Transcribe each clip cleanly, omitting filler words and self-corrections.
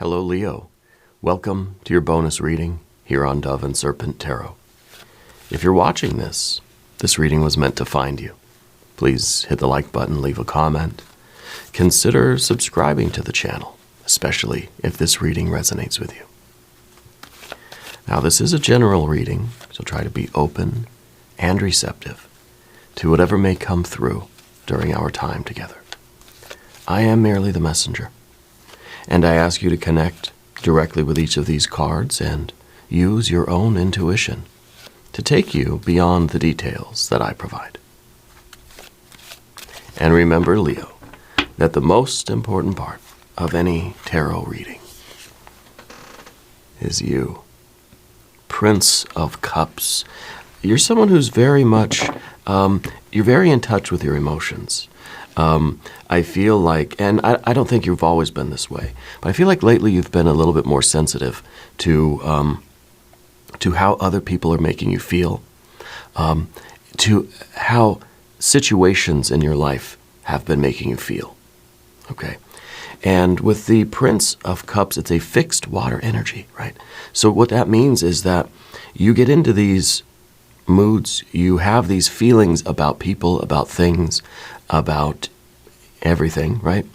Hello, Leo. Welcome to your bonus reading here on Dove and Serpent Tarot. If you're watching this reading was meant to find you. Please hit the like button, leave a comment. Consider subscribing to the channel, especially if this reading resonates with you. Now, this is a general reading, so try to be open and receptive to whatever may come through during our time together. I am merely the messenger, and I ask you to connect directly with each of these cards and use your own intuition to take you beyond the details that I provide. And remember, Leo, that the most important part of any tarot reading is you. Prince of Cups. You're someone who's very much, you're very in touch with your emotions. I feel like, and I don't think you've always been this way, but I feel like lately you've been a little bit more sensitive to how other people are making you feel, to how situations in your life have been making you feel. Okay. And with the Prince of Cups, it's a fixed water energy, right? So what that means is that you get into these moods, you have these feelings about people, about things, about everything, right?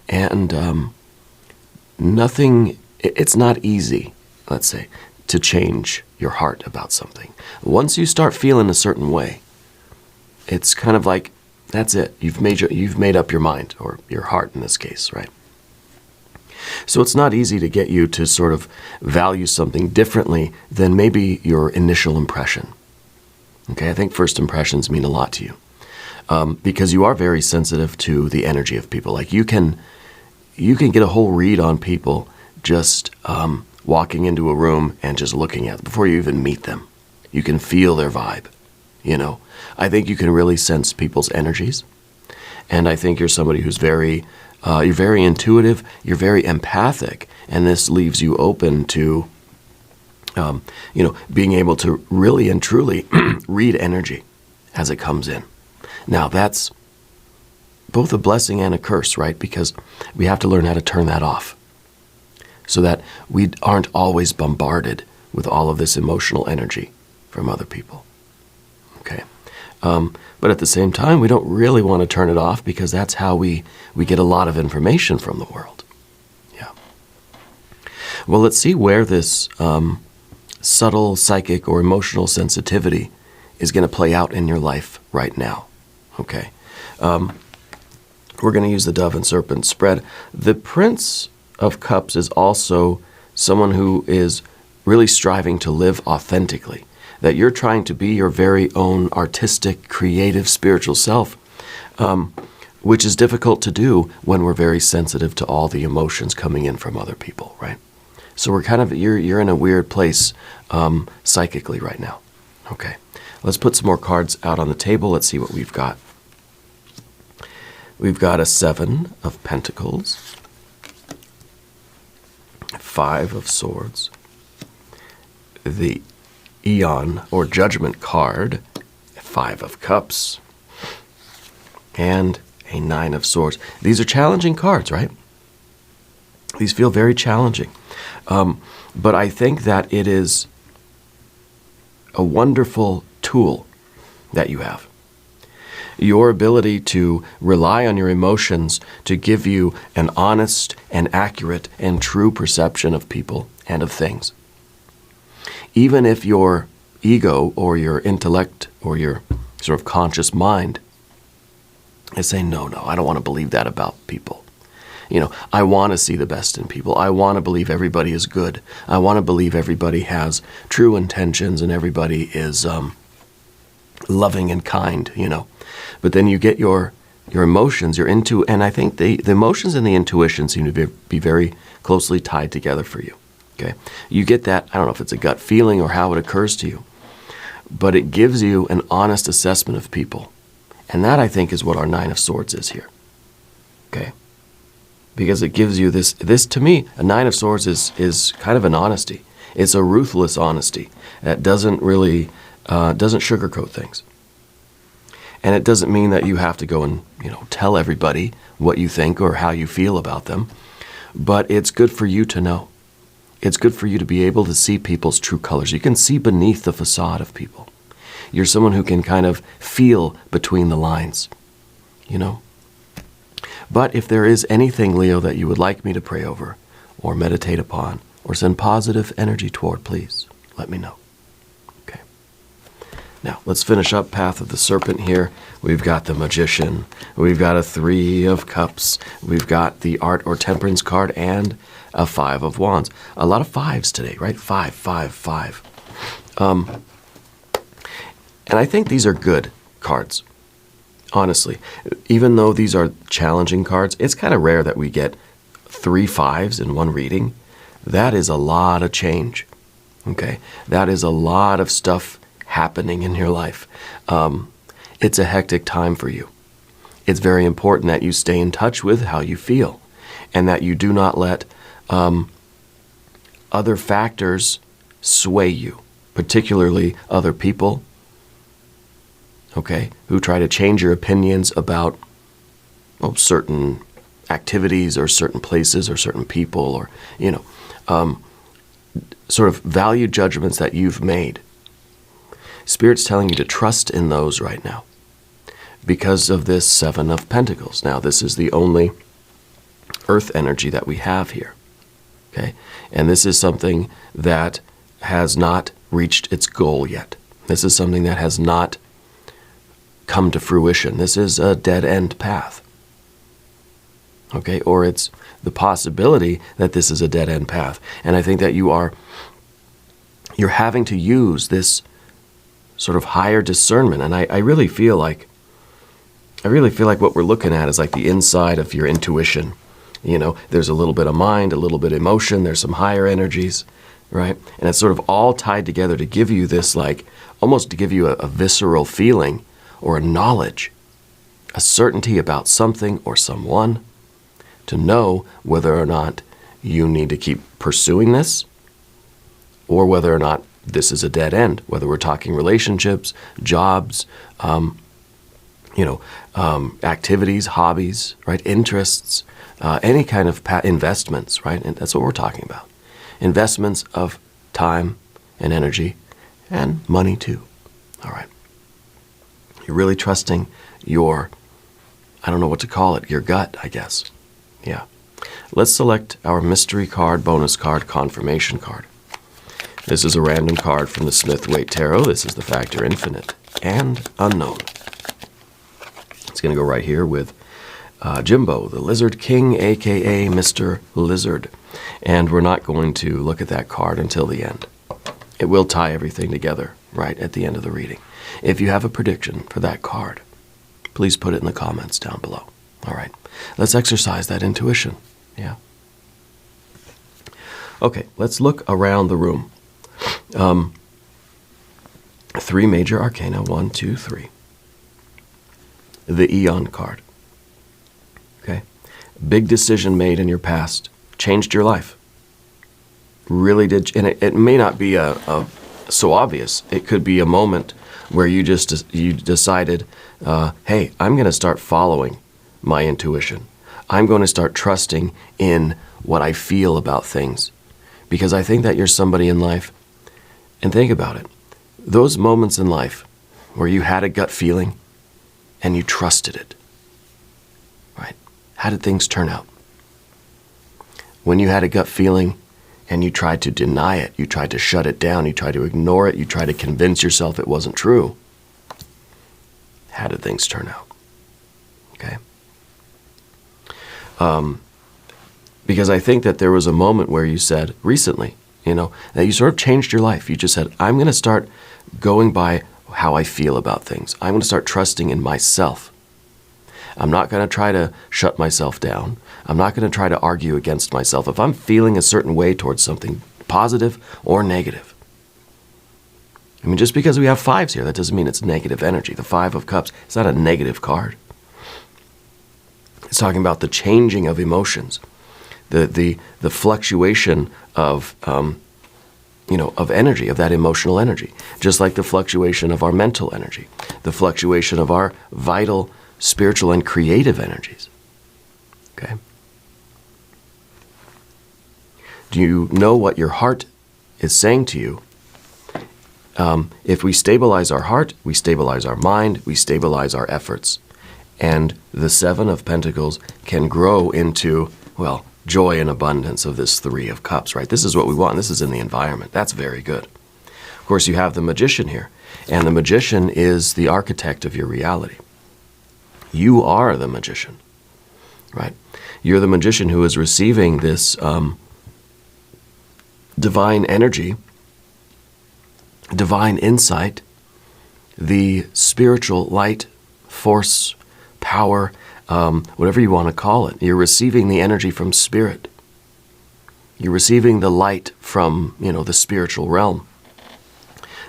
And it's not easy, let's say, to change your heart about something. Once you start feeling a certain way, it's kind of like, that's it. You've made up your mind, or your heart in this case, right? So it's not easy to get you to sort of value something differently than maybe your initial impression. Okay, I think first impressions mean a lot to you. Because you are very sensitive to the energy of people. Like you can get a whole read on people just walking into a room and just looking at them before you even meet them. You can feel their vibe, you know. I think you can really sense people's energies. And I think you're somebody who's you're very intuitive, you're very empathic, and this leaves you open to, being able to really and truly read energy as it comes in. Now, that's both a blessing and a curse, right? Because we have to learn how to turn that off so that we aren't always bombarded with all of this emotional energy from other people, okay? But at the same time, we don't really want to turn it off because that's how we get a lot of information from the world. Yeah. Well, let's see where this subtle psychic or emotional sensitivity is going to play out in your life right now. Okay. We're going to use the Dove and Serpent spread. The Prince of Cups is also someone who is really striving to live authentically, that you're trying to be your very own artistic, creative, spiritual self, which is difficult to do when we're very sensitive to all the emotions coming in from other people, right? So we're kind of, you're in a weird place psychically right now. Okay. Let's put some more cards out on the table. Let's see what we've got. We've got a 7 of Pentacles, 5 of Swords, the Eon or Judgment card, 5 of Cups, and a 9 of Swords. These are challenging cards, right? These feel very challenging. But I think that it is a wonderful tool that you have. Your ability to rely on your emotions to give you an honest and accurate and true perception of people and of things. Even if your ego or your intellect or your sort of conscious mind is saying, no, I don't want to believe that about people. You know, I want to see the best in people. I want to believe everybody is good. I want to believe everybody has true intentions and everybody is loving and kind, you know. But then you get your emotions, and I think the emotions and the intuition seem to be very closely tied together for you. Okay, you get that, I don't know if it's a gut feeling or how it occurs to you, but it gives you an honest assessment of people. And that, I think, is what our 9 of Swords is here. Okay? Because it gives you this to me, a 9 of Swords is kind of an honesty. It's a ruthless honesty that doesn't really, doesn't sugarcoat things. And it doesn't mean that you have to go and, tell everybody what you think or how you feel about them. but it's good for you to know. It's good for you to be able to see people's true colors. You can see beneath the facade of people. You're someone who can kind of feel between the lines, you know. But if there is anything, Leo, that you would like me to pray over or meditate upon or send positive energy toward, please let me know. Okay. Now, let's finish up Path of the Serpent here. We've got the Magician. We've got a 3 of Cups. We've got the Art or Temperance card and a 5 of Wands. A lot of 5s today, right? 5, 5, 5. And I think these are good cards, honestly. Even though these are challenging cards, it's kind of rare that we get 3 5s in one reading. That is a lot of change, okay? That is a lot of stuff happening in your life. It's a hectic time for you. It's very important that you stay in touch with how you feel and that you do not let other factors sway you, particularly other people, okay, who try to change your opinions about certain activities or certain places or certain people or, you know, sort of value judgments that you've made. Spirit's telling you to trust in those right now because of this 7 of Pentacles. Now, this is the only earth energy that we have here, okay? And this is something that has not reached its goal yet. This is something that has not come to fruition. This is a dead-end path, okay? Or it's the possibility that this is a dead-end path. And I think that you're having to use this sort of higher discernment. And I really feel like what we're looking at is like the inside of your intuition. You know, there's a little bit of mind, a little bit of emotion, there's some higher energies, right? And it's sort of all tied together to give you this, like, almost to give you a visceral feeling or a knowledge, a certainty about something or someone, to know whether or not you need to keep pursuing this or whether or not this is a dead end, whether we're talking relationships, jobs, activities, hobbies, right, interests, any kind of investments, right? And that's what we're talking about. Investments of time and energy and money too. All right. You're really trusting your, I don't know what to call it, your gut, I guess. Yeah. Let's select our mystery card, bonus card, confirmation card. This is a random card from the Smith-Waite Tarot. This is the Factor Infinite and Unknown. It's going to go right here with Jimbo, the Lizard King, a.k.a. Mr. Lizard. And we're not going to look at that card until the end. It will tie everything together right at the end of the reading. If you have a prediction for that card, please put it in the comments down below. All right, let's exercise that intuition. Yeah. Okay, let's look around the room. 3 major arcana, 1, 2, 3. The Eon card. Okay, big decision made in your past, changed your life. Really did, and it may not be so obvious. It could be a moment where you decided, hey, I'm going to start following my intuition. I'm going to start trusting in what I feel about things. Because I think that you're somebody in life, and think about it, those moments in life where you had a gut feeling and you trusted it, right? How did things turn out? When you had a gut feeling and you tried to deny it, you tried to shut it down, you tried to ignore it, you tried to convince yourself it wasn't true, how did things turn out? Okay? Because I think that there was a moment where you said, recently, that you sort of changed your life. You just said, I'm going to start going by how I feel about things. I'm going to start trusting in myself. I'm not going to try to shut myself down. I'm not going to try to argue against myself. If I'm feeling a certain way towards something, positive or negative. I mean, just because we have 5s here, that doesn't mean it's negative energy. The 5 of Cups, it's not a negative card. It's talking about the changing of emotions, the fluctuation of of energy, of that emotional energy, just like the fluctuation of our mental energy, the fluctuation of our vital, spiritual, and creative energies. Okay. Do you know what your heart is saying to you? If we stabilize our heart, we stabilize our mind, we stabilize our efforts. And the Seven of Pentacles can grow into, well, joy and abundance of this Three of Cups, right? This is what we want. This is in the environment. That's very good. Of course, you have the Magician here. And the Magician is the architect of your reality. You are the Magician, right? You're the Magician who is receiving this divine energy, divine insight, the spiritual light, force, power, whatever you want to call it. You're receiving the energy from spirit. You're receiving the light from, the spiritual realm,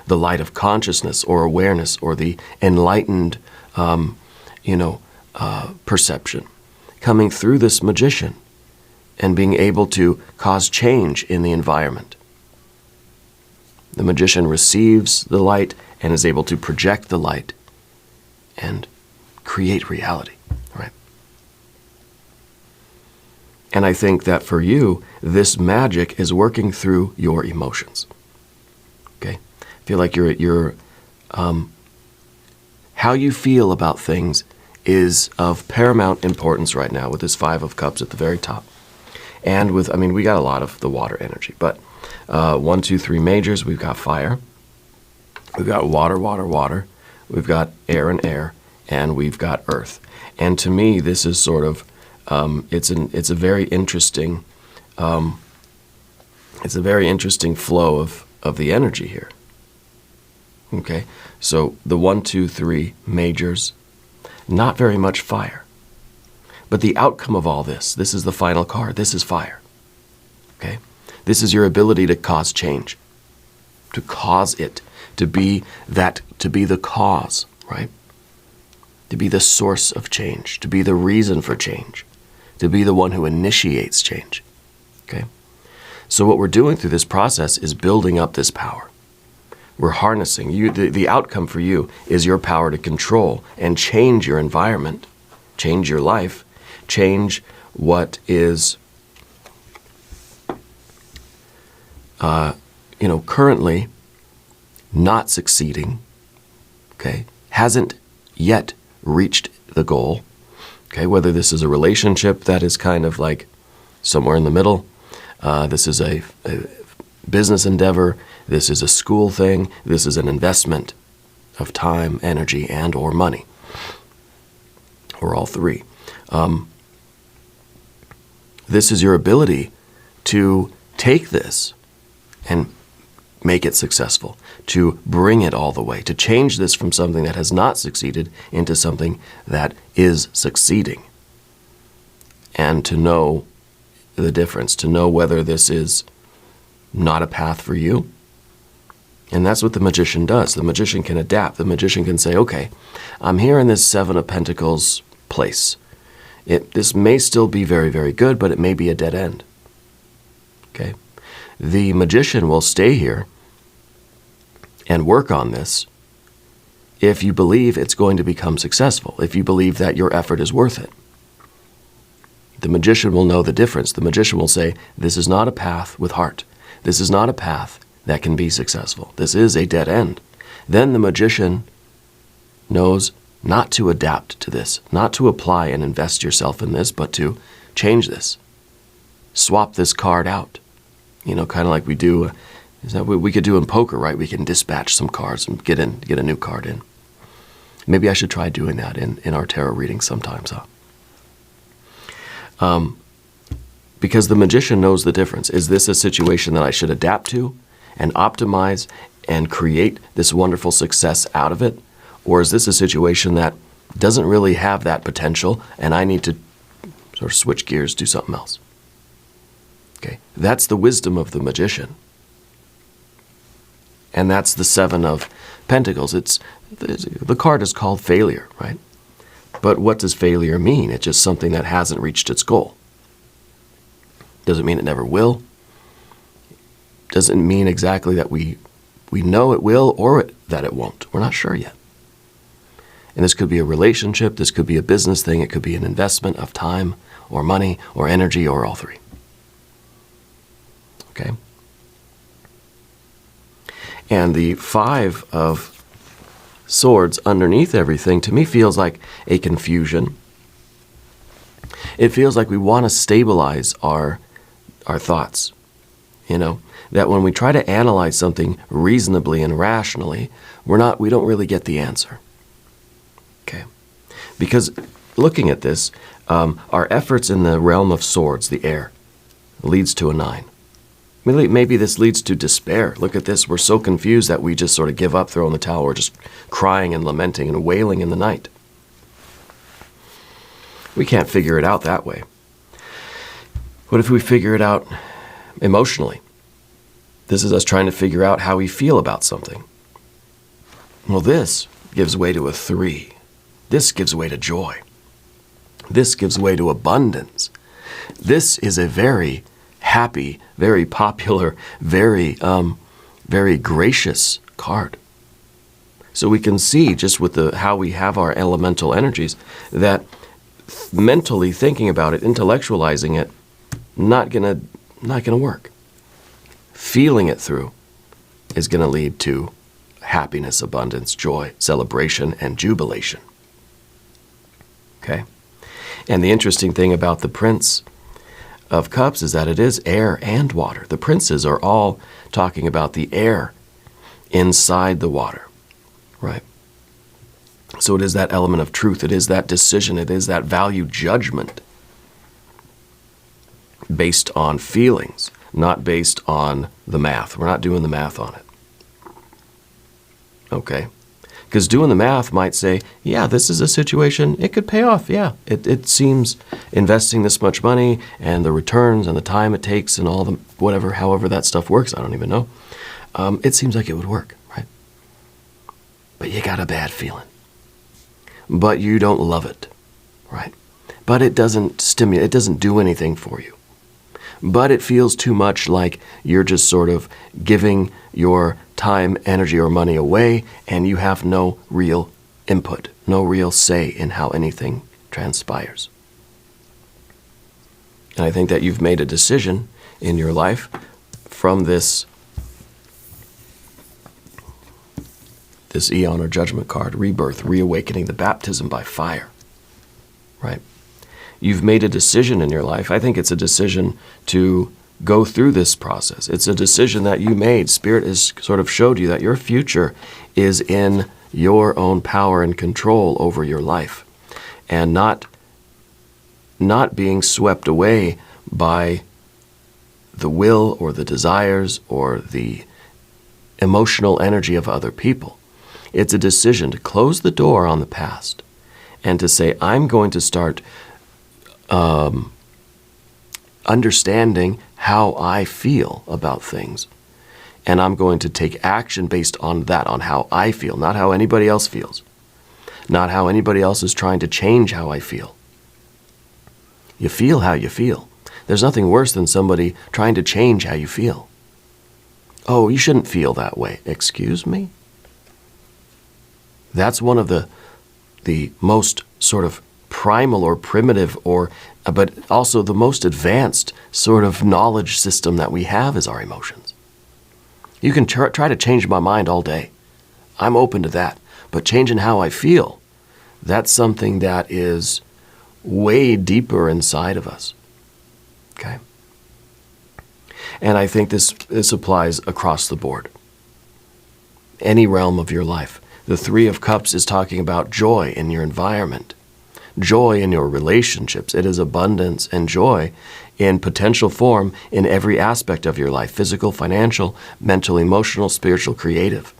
the light of consciousness or awareness or the enlightened, perception coming through this Magician and being able to cause change in the environment. The Magician receives the light and is able to project the light and create reality, right? And I think that for you, this magic is working through your emotions. Okay? I feel like how you feel about things is of paramount importance right now with this Five of Cups at the very top. And we got a lot of the water energy, but 1, 2, 3 majors, we've got fire, we've got water, water, water, we've got air and air, and we've got earth. And to me, this is sort of, it's a very interesting flow of the energy here. Okay, so the 1, 2, 3 majors, not very much fire. But the outcome of all this is the final card. This is fire. Okay? This is your ability to cause change, to cause it, to be the cause, right? To be the source of change, to be the reason for change, to be the one who initiates change. Okay? So what we're doing through this process is building up this power. We're harnessing the outcome for you is your power to control and change your environment, change your life, change what is currently not succeeding, okay, hasn't yet reached the goal, okay, whether this is a relationship that is kind of like somewhere in the middle, this is a business endeavor, this is a school thing, this is an investment of time, energy, and or money, or all three. This is your ability to take this and make it successful, to bring it all the way, to change this from something that has not succeeded into something that is succeeding, and to know the difference, to know whether this is not a path for you. And that's what the Magician does. The Magician can adapt. The Magician can say, okay, I'm here in this Seven of Pentacles place. This may still be very, very good, but it may be a dead end. Okay? The Magician will stay here and work on this if you believe it's going to become successful, if you believe that your effort is worth it. The Magician will know the difference. The Magician will say, this is not a path with heart. This is not a path that can be successful. This is a dead end. Then the Magician knows not to adapt to this, not to apply and invest yourself in this, but to change this. Swap this card out. Kind of like we do, is that what we could do in poker, right? We can dispatch some cards and get a new card in. Maybe I should try doing that in our tarot readings sometimes, because the Magician knows the difference. Is this a situation that I should adapt to and optimize and create this wonderful success out of it? Or is this a situation that doesn't really have that potential and I need to sort of switch gears, do something else? Okay, that's the wisdom of the Magician. And that's the Seven of Pentacles. The card is called failure, right? But what does failure mean? It's just something that hasn't reached its goal. Doesn't mean it never will. Doesn't mean exactly that we know it will or that it won't. We're not sure yet. And this could be a relationship, this could be a business thing, it could be an investment of time or money or energy or all three. Okay? And the Five of Swords underneath everything, to me, feels like a confusion. It feels like we want to stabilize our thoughts. That when we try to analyze something reasonably and rationally, we don't really get the answer. Okay? Because looking at this, our efforts in the realm of swords, the air, leads to a 9. Maybe this leads to despair. Look at this. We're so confused that we just sort of give up, throw in the towel. We're just crying and lamenting and wailing in the night. We can't figure it out that way. What if we figure it out emotionally? This is us trying to figure out how we feel about something. Well, this gives way to a 3. This gives way to joy. This gives way to abundance. This is a very happy, very popular, very gracious card. So we can see just with how we have our elemental energies that mentally thinking about it, intellectualizing it, not gonna work. Feeling it through is gonna lead to happiness, abundance, joy, celebration, and jubilation. Okay? And the interesting thing about the Prince of Cups is that it is air and water. The princes are all talking about the air inside the water, right? So it is that element of truth. It is that decision. It is that value judgment based on feelings, not based on the math. We're not doing the math on it. Okay? Because doing the math might say, yeah, this is a situation, it could pay off, yeah. It seems investing this much money and the returns and the time it takes and all the whatever, however that stuff works, I don't even know. It seems like it would work, right? But you got a bad feeling. But you don't love it, right? But it doesn't stimulate, it doesn't do anything for you. But it feels too much like you're just sort of giving your time, energy, or money away, and you have no real input, no real say in how anything transpires. And I think that you've made a decision in your life from this Eon or Judgment card, rebirth, reawakening, the baptism by fire, right? You've made a decision in your life. I think it's a decision to go through this process. It's a decision that you made. Spirit has sort of showed you that your future is in your own power and control over your life, and not being swept away by the will or the desires or the emotional energy of other people. It's a decision to close the door on the past and to say, I'm going to start understanding how I feel about things. And I'm going to take action based on that, on how I feel, not how anybody else feels. Not how anybody else is trying to change how I feel. You feel how you feel. There's nothing worse than somebody trying to change how you feel. Oh, you shouldn't feel that way. Excuse me? That's one of the most sort of primal or primitive but also the most advanced sort of knowledge system that we have is our emotions. You can try to change my mind all day. I'm open to that. But changing how I feel, that's something that is way deeper inside of us. Okay? And I think this applies across the board. Any realm of your life. The Three of Cups is talking about joy in your environment. Joy in your relationships. It is abundance and joy in potential form in every aspect of your life. Physical, financial, mental, emotional, spiritual, creative.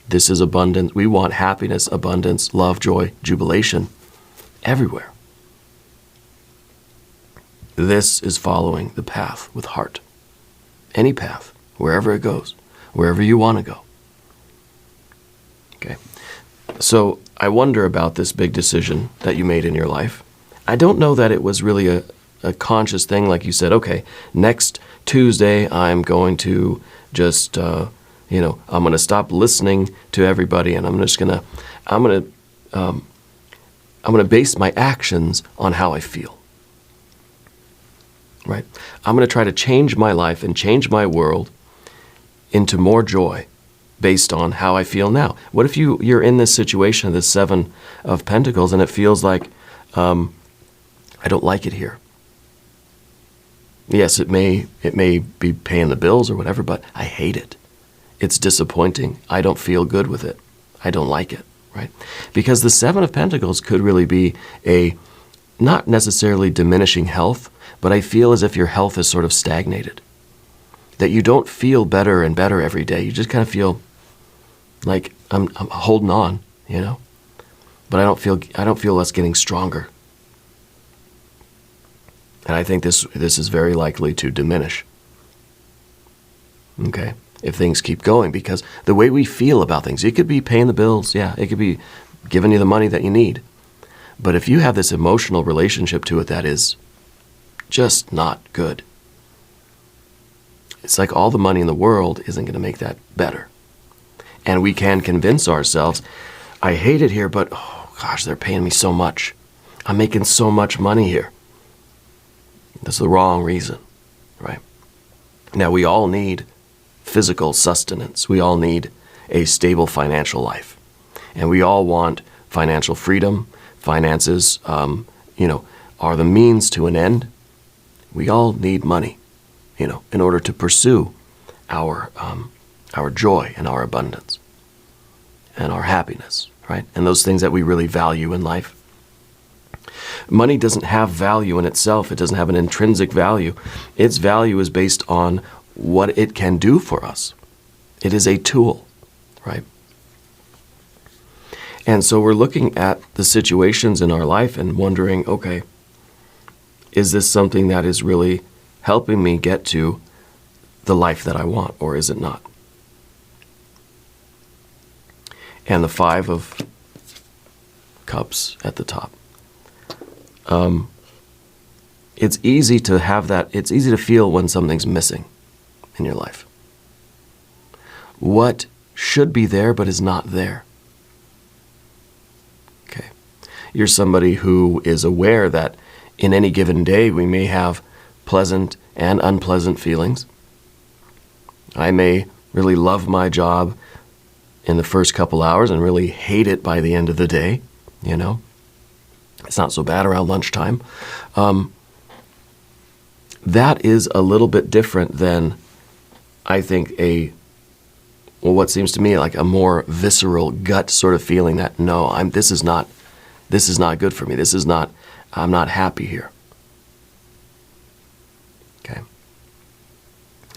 This is abundance. We want happiness, abundance, love, joy, jubilation everywhere. This is following the path with heart. Any path, wherever it goes, wherever you want to go. Okay. So I wonder about this big decision that you made in your life. I don't know that it was really a conscious thing, like you said, okay, next Tuesday I'm going to just, I'm going to stop listening to everybody, and I'm going to base my actions on how I feel. right? I'm going to try to change my life and change my world into more joy based on how I feel now. What if you're in this situation, this Seven of Pentacles, and it feels like, I don't like it here. Yes, it may be paying the bills or whatever, but I hate it. It's disappointing. I don't feel good with it. I don't like it, right? Because the Seven of Pentacles could really be not necessarily diminishing health, but I feel as if your health is sort of stagnated. That you don't feel better and better every day. You just kind of feel like I'm holding on, but I don't feel us getting stronger. And I think this is very likely to diminish. Okay, if things keep going, because the way we feel about things, it could be paying the bills, yeah, it could be giving you the money that you need. But if you have this emotional relationship to it that is just not good, it's like all the money in the world isn't going to make that better. And we can convince ourselves, I hate it here, but oh gosh, they're paying me so much. I'm making so much money here. That's the wrong reason, right? Now, we all need physical sustenance. We all need a stable financial life. And we all want financial freedom. Finances, are the means to an end. We all need money, in order to pursue our joy and our abundance and our happiness, right? And those things that we really value in life. Money doesn't have value in itself. It doesn't have an intrinsic value. Its value is based on what it can do for us. It is a tool, right? And so we're looking at the situations in our life and wondering, okay, is this something that is really helping me get to the life that I want, or is it not? And the Five of Cups at the top. It's easy to have that. It's easy to feel when something's missing in your life. What should be there but is not there. Okay. You're somebody who is aware that in any given day we may have pleasant and unpleasant feelings. I may really love my job in the first couple hours and really hate it by the end of the day, It's not so bad around lunchtime. That is a little bit different than, I think, what seems to me like a more visceral gut sort of feeling that, no, this is not good for me. I'm not happy here. Okay.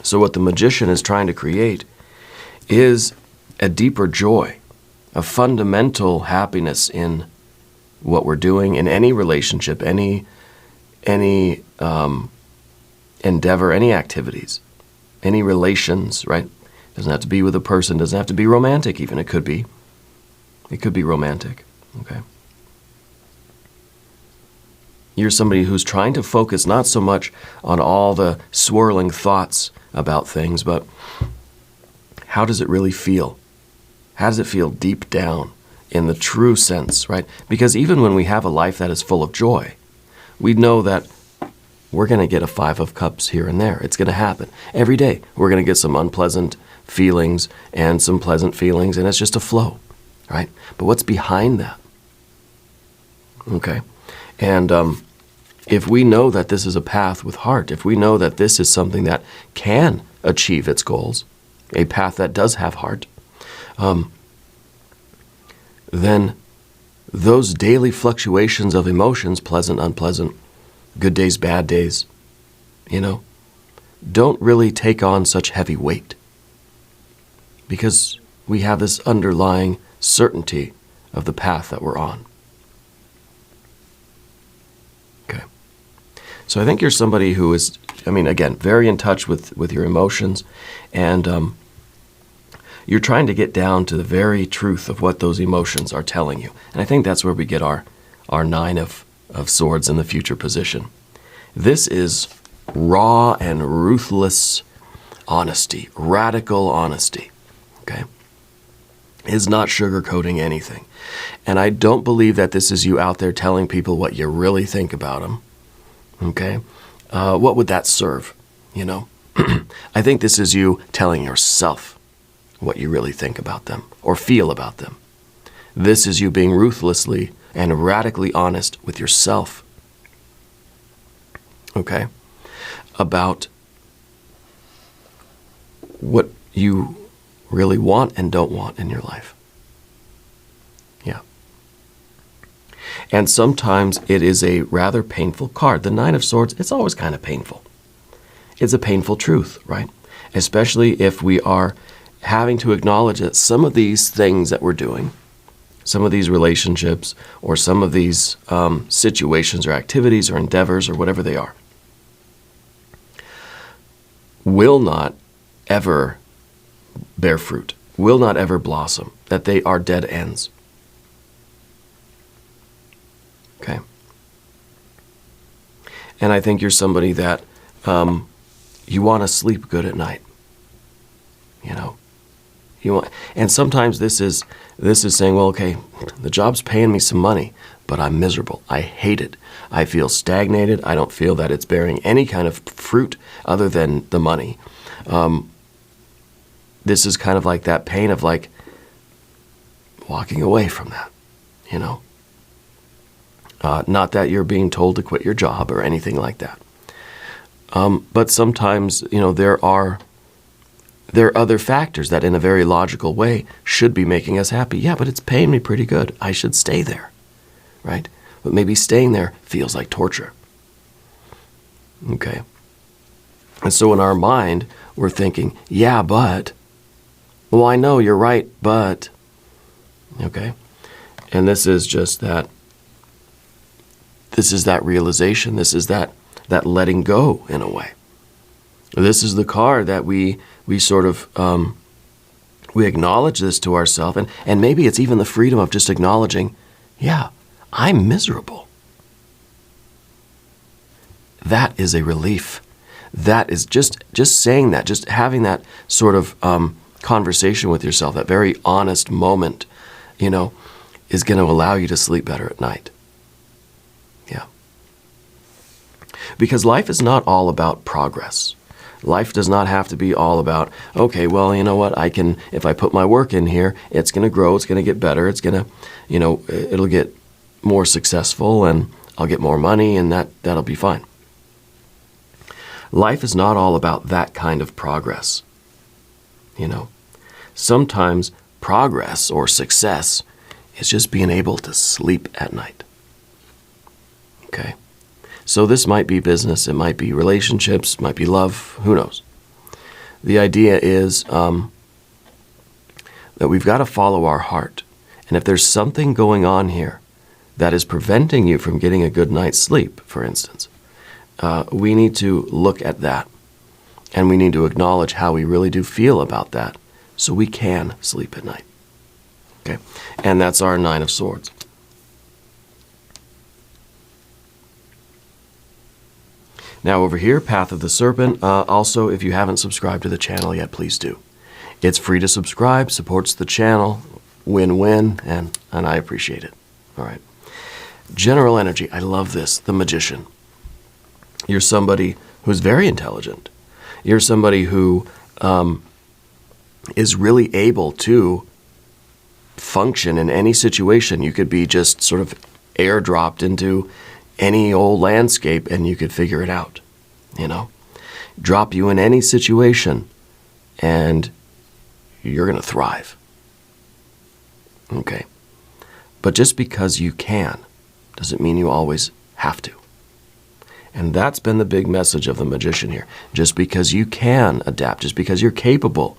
So what the magician is trying to create is a deeper joy, a fundamental happiness in what we're doing in any relationship, any endeavor, any activities, any relations, right? Doesn't have to be with a person, doesn't have to be romantic even. It could be romantic, okay? You're somebody who's trying to focus not so much on all the swirling thoughts about things, but how does it really feel? How does it feel deep down in the true sense, right? Because even when we have a life that is full of joy, we know that we're going to get a Five of Cups here and there. It's going to happen. Every day we're going to get some unpleasant feelings and some pleasant feelings, and it's just a flow, right? But what's behind that? Okay? And if we know that this is a path with heart, if we know that this is something that can achieve its goals, a path that does have heart, then those daily fluctuations of emotions, pleasant, unpleasant, good days, bad days, don't really take on such heavy weight because we have this underlying certainty of the path that we're on. Okay. So I think you're somebody who is, again, very in touch with your emotions, and you're trying to get down to the very truth of what those emotions are telling you. And I think that's where we get our Nine of Swords in the future position. This is raw and ruthless honesty, radical honesty, okay? It's not sugarcoating anything. And I don't believe that this is you out there telling people what you really think about them, okay? what would that serve? You know, I think this is you telling yourself what you really think about them or feel about them. This is you being ruthlessly and radically honest with yourself, okay, about what you really want and don't want in your life. Yeah. And sometimes it is a rather painful card. The Nine of Swords, it's always kind of painful. It's a painful truth, right? Especially if we are having to acknowledge that some of these things that we're doing, some of these relationships, or some of these situations or activities or endeavors or whatever they are, will not ever bear fruit, will not ever blossom, that they are dead ends. Okay? And I think you're somebody that you want to sleep good at night. You know? And sometimes this is saying, well, okay, the job's paying me some money, but I'm miserable. I hate it. I feel stagnated. I don't feel that it's bearing any kind of fruit other than the money. This is kind of like that pain of like walking away from that, you know. Not that you're being told to quit your job or anything like that. But sometimes, you know, there are other factors that in a very logical way should be making us happy. Yeah, but it's paying me pretty good. I should stay there, right? But maybe staying there feels like torture. Okay. And so in our mind, we're thinking, yeah, but, well, I know you're right, but, okay. And this is just that, this is that realization. This is that letting go in a way. This is the card that we sort of, we acknowledge this to ourselves, and maybe it's even the freedom of just acknowledging, yeah, I'm miserable. That is a relief. That is just saying that, just having that sort of conversation with yourself, that very honest moment, you know, is going to allow you to sleep better at night. Yeah. Because life is not all about progress. Life does not have to be all about, okay, well, you know what, if I put my work in here, it's going to grow, it's going to get better, it's going to, you know, it'll get more successful and I'll get more money and that'll be fine. Life is not all about that kind of progress, you know. Sometimes progress or success is just being able to sleep at night. Okay? So this might be business, it might be relationships, it might be love, who knows. The idea is that we've got to follow our heart. And if there's something going on here that is preventing you from getting a good night's sleep, for instance, we need to look at that. And we need to acknowledge how we really do feel about that so we can sleep at night. Okay? And that's our Nine of Swords. Now over here, Path of the Serpent. Also, if you haven't subscribed to the channel yet, please do. It's free to subscribe, supports the channel, win-win, and I appreciate it. All right. General energy. I love this. The Magician. You're somebody who's very intelligent. You're somebody who is really able to function in any situation. You could be just sort of airdropped into any old landscape and you could figure it out, you know. Drop you in any situation and you're going to thrive. Okay. But just because you can doesn't mean you always have to. And that's been the big message of the Magician here. Just because you can adapt, just because you're capable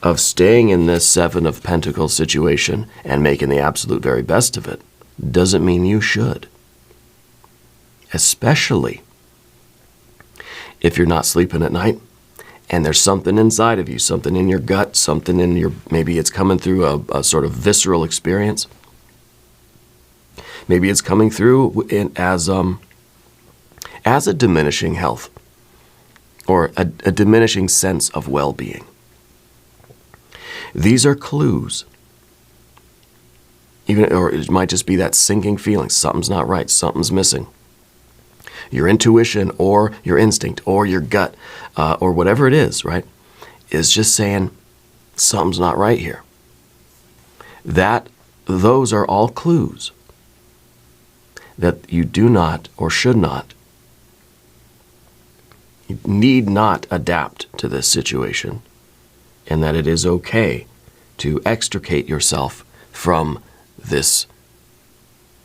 of staying in this Seven of Pentacles situation and making the absolute very best of it, doesn't mean you should. Especially if you're not sleeping at night and there's something inside of you, something in your gut, something in your, maybe it's coming through a sort of visceral experience. Maybe it's coming through as a diminishing health or a diminishing sense of well-being. These are clues. Or it might just be that sinking feeling, something's not right, something's missing. your intuition or your instinct or your gut or whatever it is, right, is just saying something's not right here. Those are all clues that you do not or should not, you need not adapt to this situation, and that it is okay to extricate yourself from this,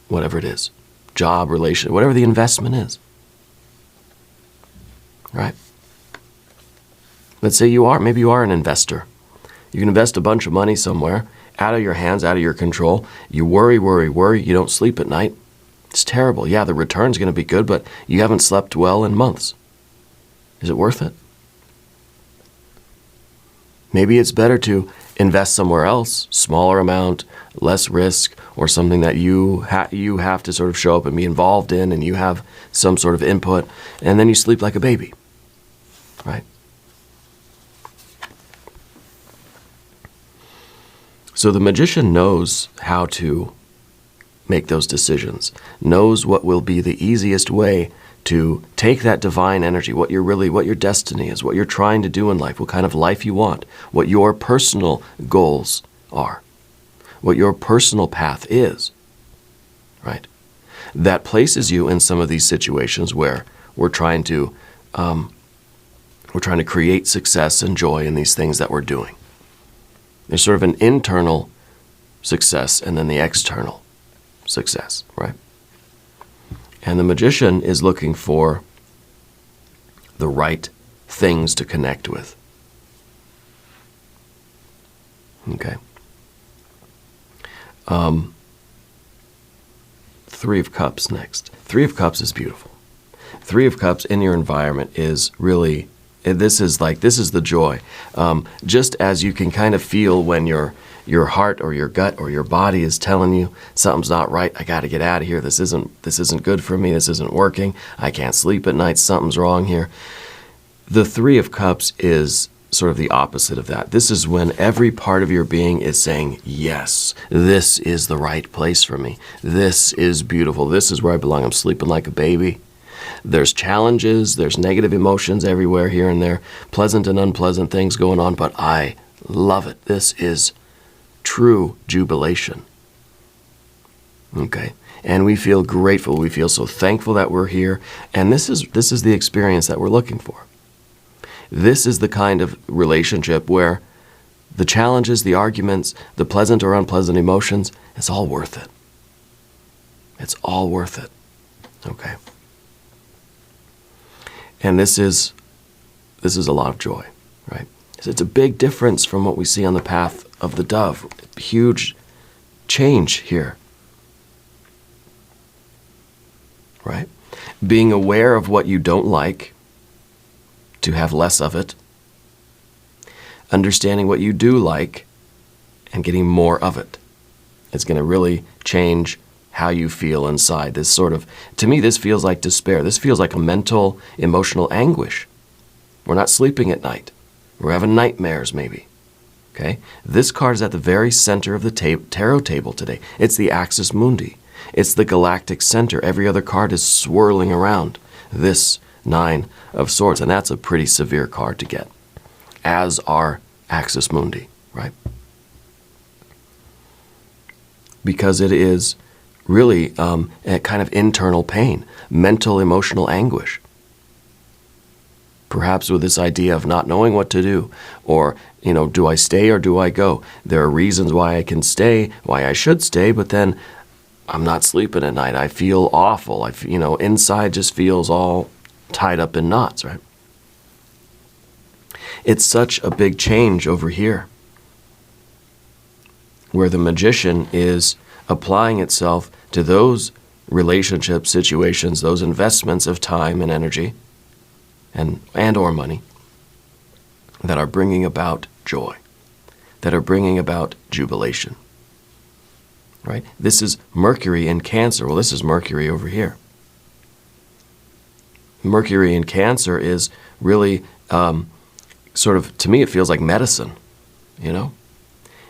whatever it is, job, relation, whatever the investment is. Right? Let's say maybe you are an investor. You can invest a bunch of money somewhere, out of your hands, out of your control. You worry, you don't sleep at night. It's terrible. Yeah, the return's going to be good, but you haven't slept well in months. Is it worth it? Maybe it's better to invest somewhere else, smaller amount, less risk, or something that you have to sort of show up and be involved in, and you have some sort of input, and then you sleep like a baby, right? So the magician knows how to make those decisions, knows what will be the easiest way to take that divine energy, what your destiny is, what you're trying to do in life, what kind of life you want, what your personal goals are, what your personal path is, right? That places you in some of these situations where we're trying to create success and joy in these things that we're doing. There's sort of an internal success and then the external success, right? And the magician is looking for the right things to connect with. Okay. Three of Cups next. Three of Cups is beautiful. Three of Cups in your environment is really, this is the joy. Just as you can kind of feel when your heart or your gut or your body is telling you something's not right. I got to get out of here. This isn't good for me. This isn't working. I can't sleep at night. Something's wrong here. The Three of Cups is sort of the opposite of that. This is when every part of your being is saying, yes, this is the right place for me. This is beautiful. This is where I belong. I'm sleeping like a baby. There's challenges. There's negative emotions everywhere, here and there, pleasant and unpleasant things going on, but I love it. This is true jubilation. Okay? And we feel grateful. We feel so thankful that we're here. And this is the experience that we're looking for. This is the kind of relationship where the challenges, the arguments, the pleasant or unpleasant emotions, it's all worth it. It's all worth it. Okay? And this is a lot of joy, right? It's a big difference from what we see on the path of the dove. Huge change here, right? Being aware of what you don't like, to have less of it. Understanding what you do like and getting more of it. It's going to really change how you feel inside. This sort of, to me, this feels like despair. This feels like a mental, emotional anguish. We're not sleeping at night. We're having nightmares, maybe. Okay? This card is at the very center of the tarot table today. It's the axis mundi. It's the galactic center. Every other card is swirling around this Nine of Swords, and that's a pretty severe card to get, as are axis mundi, right? Because it is really a kind of internal pain, mental, emotional anguish. Perhaps with this idea of not knowing what to do, or, do I stay or do I go? There are reasons why I can stay, why I should stay, but then I'm not sleeping at night. I feel awful. Inside just feels all tied up in knots, right? It's such a big change over here, where the magician is applying itself to those relationship situations, those investments of time and energy and or money that are bringing about joy, that are bringing about jubilation, right? This is Mercury in Cancer. Well, this is Mercury over here. Mercury in Cancer is really sort of, to me, it feels like medicine,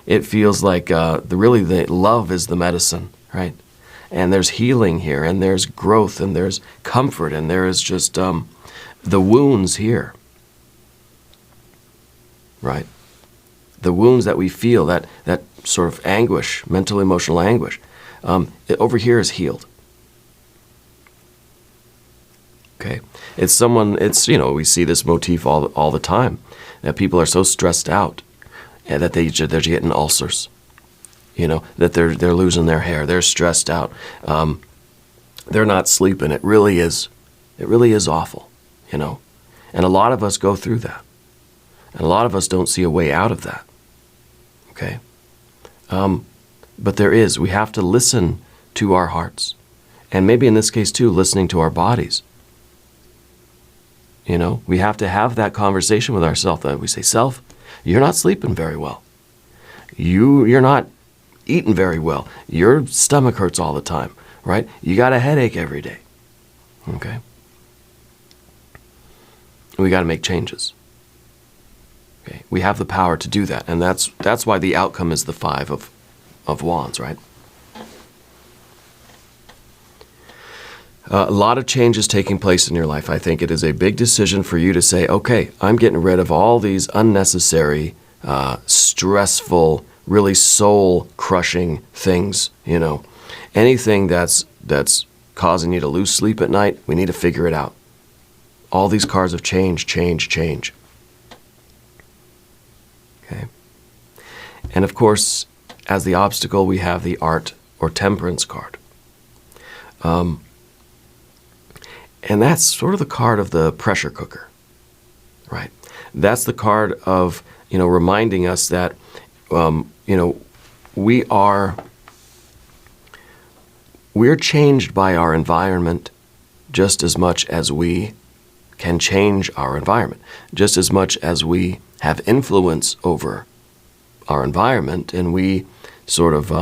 It feels like the love is the medicine, right? and there's healing here, and there's growth, and there's comfort, and there is just the wounds here, right? The wounds that we feel, that sort of anguish, mental, emotional anguish, over here is healed. Okay, it's we see this motif all the time, that people are so stressed out that they're getting ulcers, that they're losing their hair, they're stressed out, they're not sleeping. It really is awful, and a lot of us go through that, and a lot of us don't see a way out of that. Okay, but we have to listen to our hearts, and maybe in this case too, listening to our bodies. We have to have that conversation with ourselves, that we say, self, you're not sleeping very well. You're not eating very well. Your stomach hurts all the time, right? You got a headache every day. Okay? We got to make changes. Okay? We have the power to do that, and that's why the outcome is the 5 of Wands, right? A lot of changes taking place in your life. I think it is a big decision for you to say, okay, I'm getting rid of all these unnecessary, stressful, really soul-crushing things, Anything that's causing you to lose sleep at night, we need to figure it out. All these cards of change. Okay? And of course, as the obstacle, we have the Art or Temperance card. And that's sort of the card of the pressure cooker, right? That's the card of, reminding us that, we're changed by our environment just as much as we can change our environment, just as much as we have influence over our environment, and we sort of,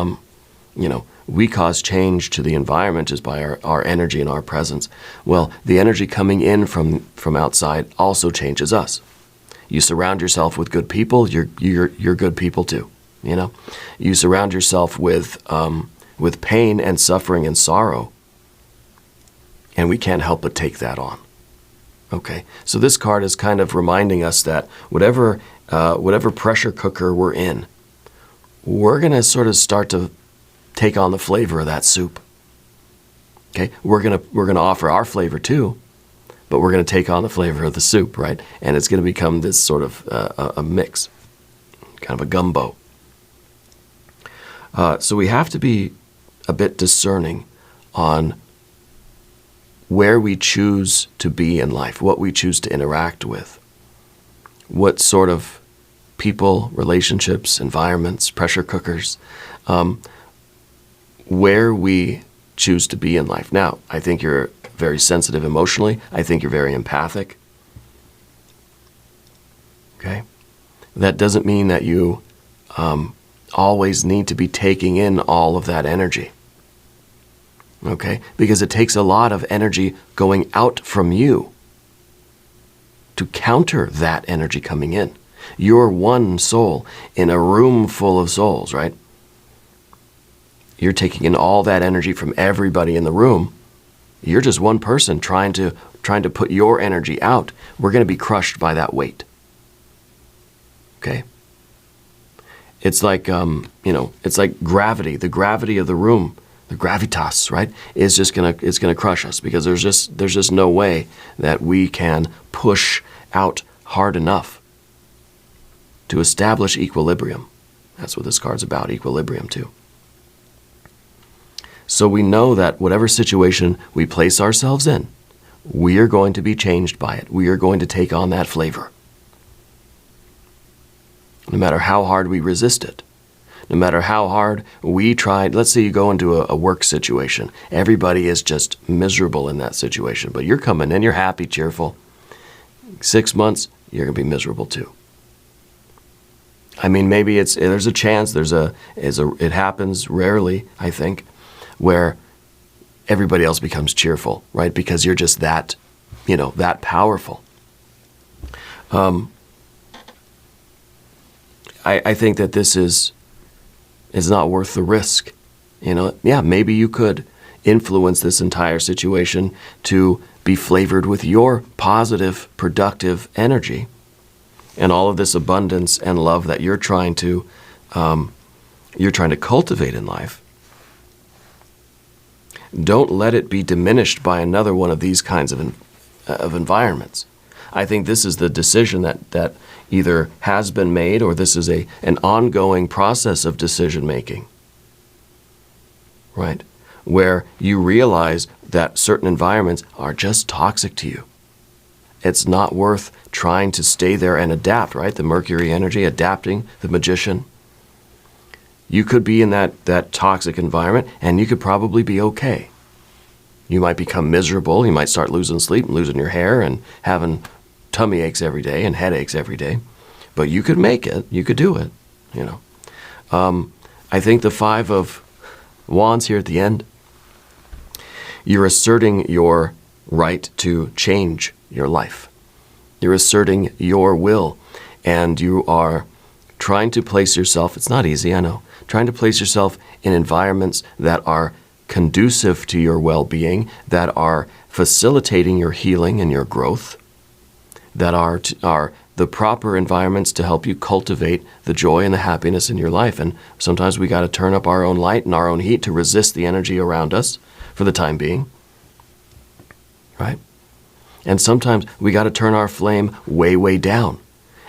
we cause change to the environment just by our energy and our presence. Well, the energy coming in from outside also changes us. You surround yourself with good people, you're good people too. You surround yourself with pain and suffering and sorrow, and we can't help but take that on. Okay, so this card is kind of reminding us that whatever pressure cooker we're in, we're going to sort of start to take on the flavor of that soup. Okay, we're gonna offer our flavor too, but we're gonna take on the flavor of the soup, right? And it's gonna become this sort of a mix, kind of a gumbo. So we have to be a bit discerning on where we choose to be in life, what we choose to interact with, what sort of people, relationships, environments, pressure cookers, where we choose to be in life. Now, I think you're very sensitive emotionally. I think you're very empathic. Okay? That doesn't mean that you always need to be taking in all of that energy. Okay? Because it takes a lot of energy going out from you to counter that energy coming in. You're one soul in a room full of souls, right? You're taking in all that energy from everybody in the room. You're just one person trying to put your energy out. We're going to be crushed by that weight. Okay? It's like, it's like gravity. The gravity of the room, the gravitas, right, is just it's gonna crush us, because there's just no way that we can push out hard enough to establish equilibrium. That's what this card's about, equilibrium too. So we know that whatever situation we place ourselves in, we are going to be changed by it. We are going to take on that flavor. No matter how hard we resist it, no matter how hard we try. Let's say you go into a work situation. Everybody is just miserable in that situation, but you're coming in, you're happy, cheerful. 6 months, you're going to be miserable too. I mean, maybe there's a chance, it happens rarely, I think, where everybody else becomes cheerful, right? Because you're just that powerful. I think that this is not worth the risk. Yeah, maybe you could influence this entire situation to be flavored with your positive, productive energy and all of this abundance and love that you're trying to cultivate in life. Don't let it be diminished by another one of these kinds of environments. I think this is the decision that either has been made, or this is an ongoing process of decision making, right? Where you realize that certain environments are just toxic to you. It's not worth trying to stay there and adapt, right? The Mercury energy, adapting, the magician. You could be in that toxic environment and you could probably be okay. You might become miserable. You might start losing sleep and losing your hair and having tummy aches every day and headaches every day. But you could make it. You could do it, you know. I think the Five of Wands here at the end, you're asserting your right to change your life. You're asserting your will, and you are trying to place yourself, it's not easy, I know, trying to place yourself in environments that are conducive to your well-being, that are facilitating your healing and your growth, that are the proper environments to help you cultivate the joy and the happiness in your life. And sometimes we got to turn up our own light and our own heat to resist the energy around us for the time being, right? And sometimes we got to turn our flame way, way down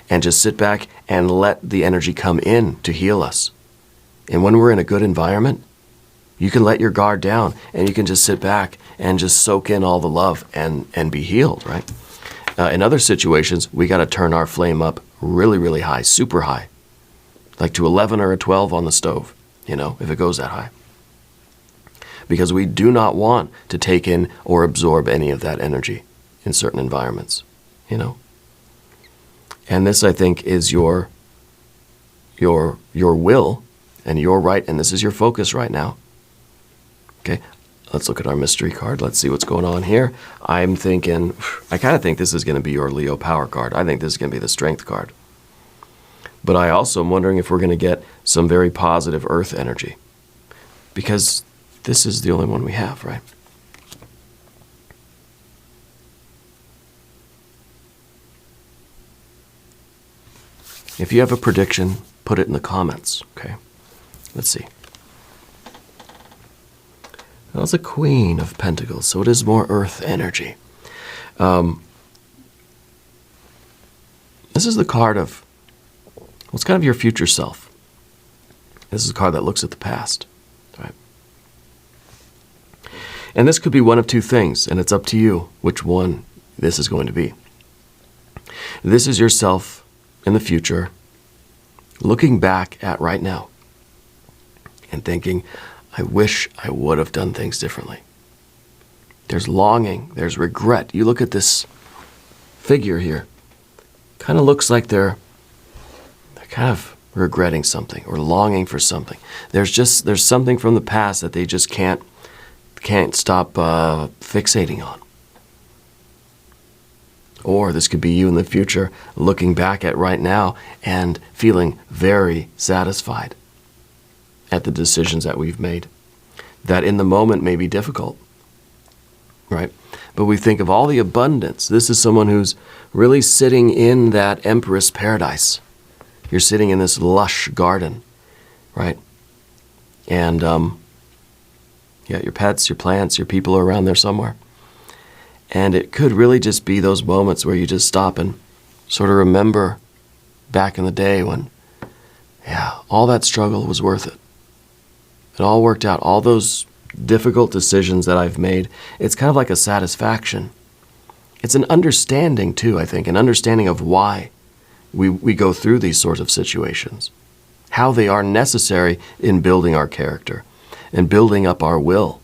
and just sit back and let the energy come in to heal us. And when we're in a good environment, you can let your guard down and you can just sit back and just soak in all the love and be healed, right? In other situations, we got to turn our flame up really, really high, super high, like to 11 or a 12 on the stove, you know, if it goes that high. Because we do not want to take in or absorb any of that energy in certain environments, you know. And this, I think, is your will and your right, and this is your focus right now. Okay, let's look at our mystery card. Let's see what's going on here. I kind of think this is going to be your Leo power card. I think this is going to be the strength card. But I also am wondering if we're going to get some very positive earth energy, because this is the only one we have, right? If you have a prediction, put it in the comments, okay? Let's see. That's a Queen of Pentacles, so it is more earth energy. This is the card of, what's kind of your future self. This is a card that looks at the past, right? And this could be one of two things, and it's up to you which one this is going to be. This is yourself in the future, looking back at right now and thinking, I wish I would have done things differently. There's longing, there's regret. You look at this figure here, kind of looks like they're kind of regretting something or longing for something. There's something from the past that they just can't stop fixating on. Or this could be you in the future looking back at right now and feeling very satisfied at the decisions that we've made. That in the moment may be difficult, right? But we think of all the abundance. This is someone who's really sitting in that empress paradise. You're sitting in this lush garden, right? And your pets, your plants, your people are around there somewhere. And it could really just be those moments where you just stop and sort of remember back in the day when, all that struggle was worth it. It all worked out. All those difficult decisions that I've made, it's kind of like a satisfaction. It's an understanding too, I think, an understanding of why we go through these sorts of situations, how they are necessary in building our character and building up our will.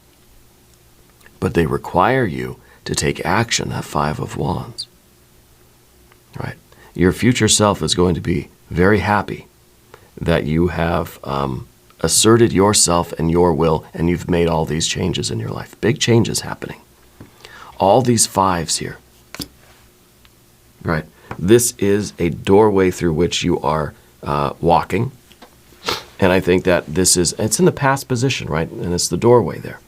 But they require you to take action, that Five of Wands, right? Your future self is going to be very happy that you have asserted yourself and your will, and you've made all these changes in your life. Big changes happening. All these fives here, right? This is a doorway through which you are walking. And I think that it's in the past position, right? And it's the doorway there.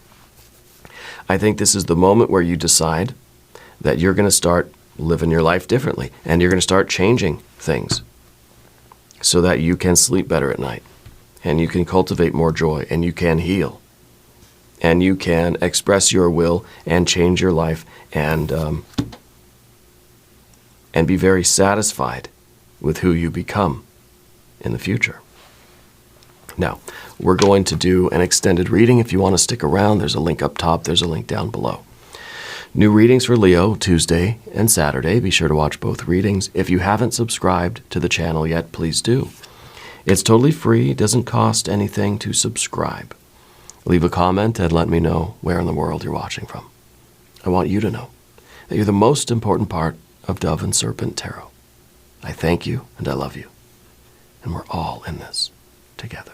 I think this is the moment where you decide that you're going to start living your life differently, and you're going to start changing things so that you can sleep better at night, and you can cultivate more joy, and you can heal, and you can express your will and change your life, and be very satisfied with who you become in the future. Now, we're going to do an extended reading. If you want to stick around, there's a link up top, there's a link down below. New readings for Leo, Tuesday and Saturday. Be sure to watch both readings. If you haven't subscribed to the channel yet, please do. It's totally free, doesn't cost anything to subscribe. Leave a comment and let me know where in the world you're watching from. I want you to know that you're the most important part of Dove and Serpent Tarot. I thank you and I love you. And we're all in this together.